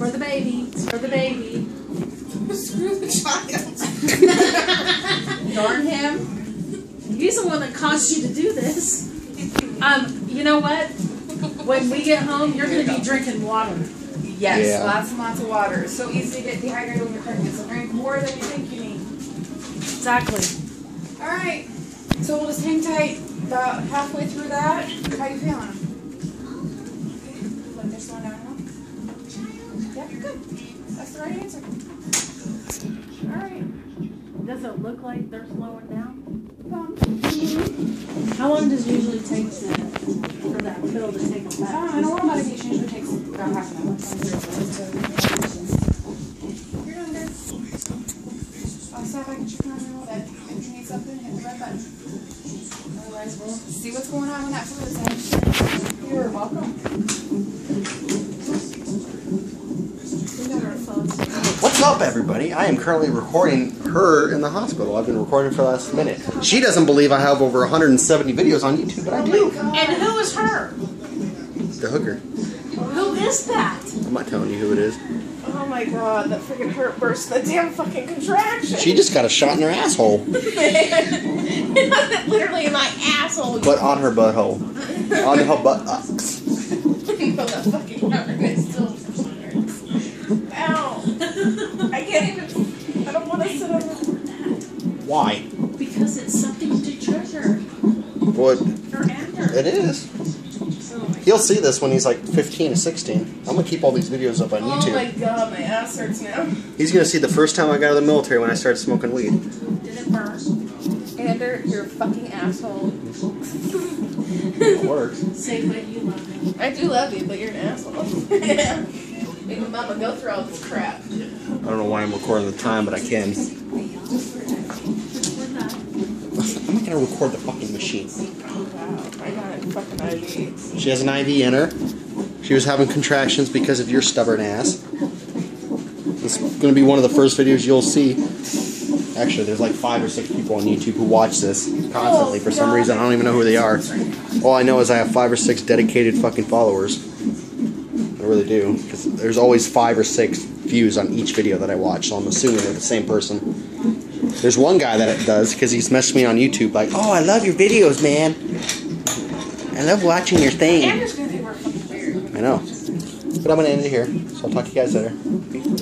for the baby. For the baby. Screw the child. Darn him. He's the one that caused you to do this. You know what? When we get home, you're going to be drinking water. Yes, lots and lots of water. It's so easy to get dehydrated when you're pregnant. So drink more than you think you need. Exactly. Alright. So we'll just hang tight about halfway through that. How you feeling? Like they're slowing down now? Yeah, good. That's the right answer. Alright. Does it look like they're slowing down? Mm-hmm. How long does it usually take for that pill to take effect? An oral medication usually takes about half an hour. You're doing good. I'll stop. I can check on you a little bit. If you need something, hit the red button. Otherwise, we'll see what's going on when that flu is in. You're welcome. What's up, everybody? I am currently recording her in the hospital. I've been recording for the last minute. She doesn't believe I have over 170 videos on YouTube, but I do. And who is her? The hooker. Who is that? I'm not telling you who it is. Oh my god, that freaking hurt burst the damn fucking contraction. She just got a shot in her asshole. Literally in my asshole. But on her butthole. On her buttocks. That fucking hurt. Still hurts. Ow. I can't even. I don't want to sit on the. Why? Because it's something to treasure. What? It is. He'll see this when he's like 15 or 16. I'm going to keep all these videos up on YouTube. Oh my god, my ass hurts now. He's going to see the first time I got out of the military when I started smoking weed. Did it burn? Ander, you're a fucking asshole. It works. Say what you love me. I do love you, but you're an asshole. Making mama go through all this crap. I don't know why I'm recording the time, but I can. I'm not going to record the fucking machine. Wow, I got it fucking IV. She has an IV in her. She was having contractions because of your stubborn ass. This is going to be one of the first videos you'll see. Actually, there's like 5 or 6 people on YouTube who watch this constantly for some reason. I don't even know who they are. All I know is I have 5 or 6 dedicated fucking followers. I really do. Because there's always 5 or 6 views on each video that I watch, so I'm assuming they're the same person. There's one guy that it does because he's messaged me on YouTube like, "Oh, I love your videos, man. I love watching your thing." Ander's gonna think we're fucking weird. I know. But I'm going to end it here, so I'll talk to you guys later. Peace.